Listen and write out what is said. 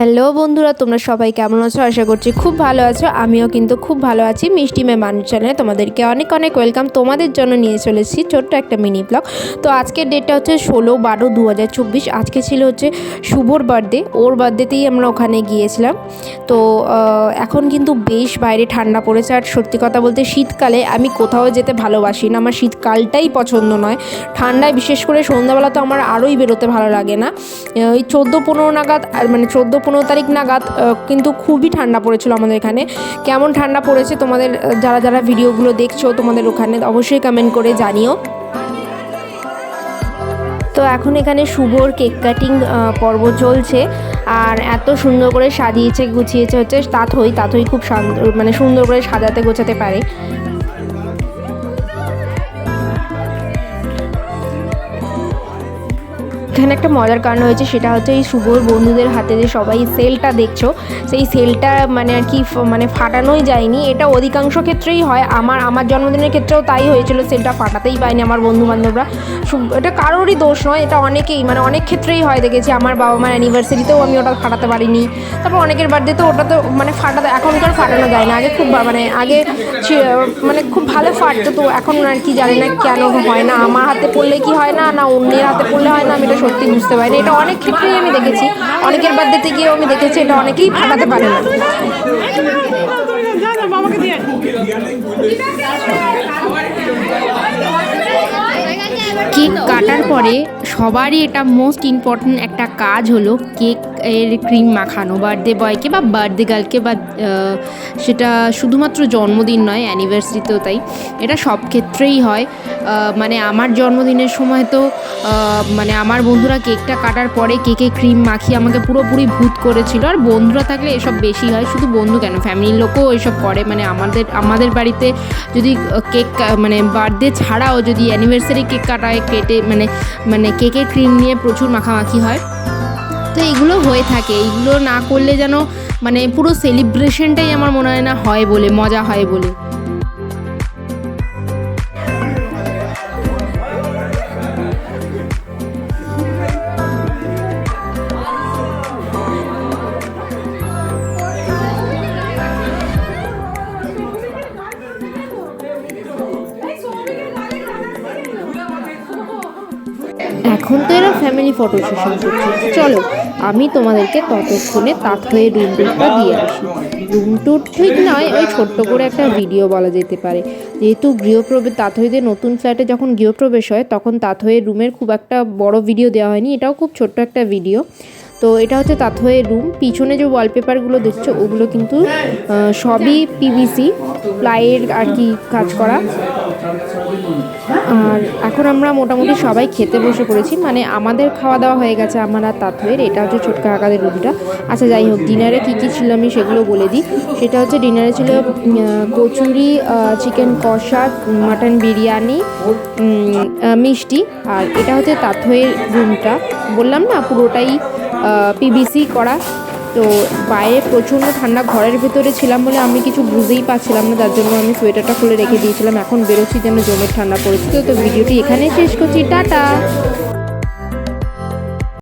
Hello বন্ধুরা, তোমরা সবাই কেমন আছো? আশা করছি খুব ভালো আছো। আমিও কিন্তু খুব ভালো আছি। মিষ্টি মেয়ে মানুষ চ্যানেলে তোমাদেরকে অনেক অনেক ওয়েলকাম। তোমাদের জন্য নিয়ে চলেছি ছোট্ট একটা মিনি ব্লগ। তো আজকের ডেটটা হচ্ছে 16/12/2024। আজকে ছিল হচ্ছে শুভর বার্থডে। ওর বার্থডেতেই আমরা ওখানে গিয়েছিলাম। তো এখন কিন্তু বেশ বাইরে ঠান্ডা পড়েছে। আর সত্যি কথা বলতে শীতকালে আমি কোথাও যেতে ভালোবাসি না। আমার শীতকালটাই পছন্দ নয়। ঠান্ডায় বিশেষ করে সন্ধ্যাবেলা তো আমার আরোই বেরোতে ভালো লাগে না। ওই 14-15 নাগাদ, মানে 14-15 তারিখ নাগাদ কিন্তু খুবই ঠান্ডা পড়েছিল আমাদের এখানে। কেমন ঠান্ডা পড়েছে তোমাদের যারা যারা ভিডিওগুলো দেখছো তোমাদের ওখানে অবশ্যই কমেন্ট করে জানিও। তো এখন এখানে শুভর কেক কাটিং পর্ব চলছে। আর এত সুন্দর করে সাজিয়েছে গুছিয়েছে হচ্ছে তাথই খুব সুন্দর করে সাজাতে গোছাতে পারে। এখানে একটা মজার কারণ হয়েছে, সেটা হচ্ছে এই শুভর বন্ধুদের হাতে যে সবাই সেলটা দেখছো, সেই সেলটা আর কি ফাটানোই যায়নি। এটা অধিকাংশ ক্ষেত্রেই হয়। আমার জন্মদিনের ক্ষেত্রেও তাই হয়েছিল, সেলটা ফাটাতেই পায়নি আমার বন্ধুবান্ধবরা। এটা কারোরই দোষ নয়, এটা অনেকেই অনেক ক্ষেত্রেই হয় দেখেছি। আমার বাবা মার অ্যানিভার্সারিতেও আমি ওটা ফাটাতে পারিনি। তারপর অনেকের বার্থডেতেও ওটা তো ফাটাতে এখনকার ফাটানো যায় না। আগে খুব আগে খুব ভালো ফাটতো। তো এখন আর কি জানি না কেন হয় না। আমার হাতে পড়লে কি হয় না, না অন্যের হাতে পড়লে হয় না, আমি এটা সত্যি বুঝতে পারি না। এটা অনেক ক্ষেত্রেই আমি দেখেছি, অনেকের বার্থডেতে গিয়েও আমি দেখেছি এটা অনেকেই ফাটাতে পারে না। কেক কাটার পরে সবারই এটা মোস্ট ইম্পর্ট্যান্ট একটা কাজ হলো কেক এর ক্রিম মাখানো বার্থডে বয়কে বা বার্থডে গার্লকে, বা সেটা শুধুমাত্র জন্মদিন নয়, অ্যানিভার্সারিতেও তাই। এটা সব ক্ষেত্রেই হয়। আমার জন্মদিনের সময় তো আমার বন্ধুরা কেকটা কাটার পরে কেকে ক্রিম মাখিয়ে আমাকে পুরোপুরি ভূত করেছিল। আর বন্ধুরা থাকলে এসব বেশি হয়, শুধু বন্ধু কেন, ফ্যামিলির লোকও এসব করে। আমাদের বাড়িতে যদি কেক বার্থডে ছাড়াও যদি অ্যানিভার্সারি কেক কাটায়, কেটে কেকের ক্রিম নিয়ে প্রচুর মাখামাখি হয়। তো এইগুলো হয়ে থাকে। এইগুলো না করলে যেন পুরো সেলিব্রেশনটাই আমার মনে হয় না হয় বলে, মজা হয় বলে। এখন তো এরা ফ্যামিলি ফটো সেশন করছে। চলো আমি তোমাদেরকে ততক্ষণে তাথইয়ের রুম টুরটা দিয়ে আসি। রুম টুর ঠিক নয়, ওই ছোট্ট করে একটা ভিডিও বলা যেতে পারে। যেহেতু গৃহপ্রবেশ, তাথইদের নতুন ফ্ল্যাটে যখন গৃহপ্রবেশ হয় তখন তাথইয়ের রুমের খুব একটা বড় ভিডিও দেওয়া হয়নি, এটাও খুব ছোট্ট একটা ভিডিও। তো এটা হচ্ছে তাথইয়ের রুম। পিছনে যে ওয়ালপেপারগুলো দেখছো ওগুলো কিন্তু সবই পিভিসি প্লাইয়ের আর কি কাজ করা। আর এখন আমরা মোটামুটি সবাই খেতে বসে পড়েছি, আমাদের খাওয়া দাওয়া হয়ে গেছে, আমার আর তাথইয়ের। এটা হচ্ছে ছোট্ট কাকাদের রুমটা। আচ্ছা যাই হোক, ডিনারে কী কী ছিল আমি সেগুলো বলে দিই। সেটা হচ্ছে ডিনারে ছিল কচুরি, চিকেন কষা, মাটন বিরিয়ানি, মিষ্টি। আর এটা হচ্ছে তাথইয়ের রুমটা, বললাম না পুরোটাই পিভিসি করা। তো বাইরে প্রচণ্ড ঠান্ডা, ঘরের ভেতরে ছিলাম বলে আমি কিছু বুঝতেই পারছিলাম না, যার জন্য আমি সোয়েটারটা খুলে রেখে দিয়েছিলাম। এখন বেরোচ্ছি যেন জমের ঠান্ডা পড়েছে। তো ভিডিওটি এখানে শেষ করছি, টাটা।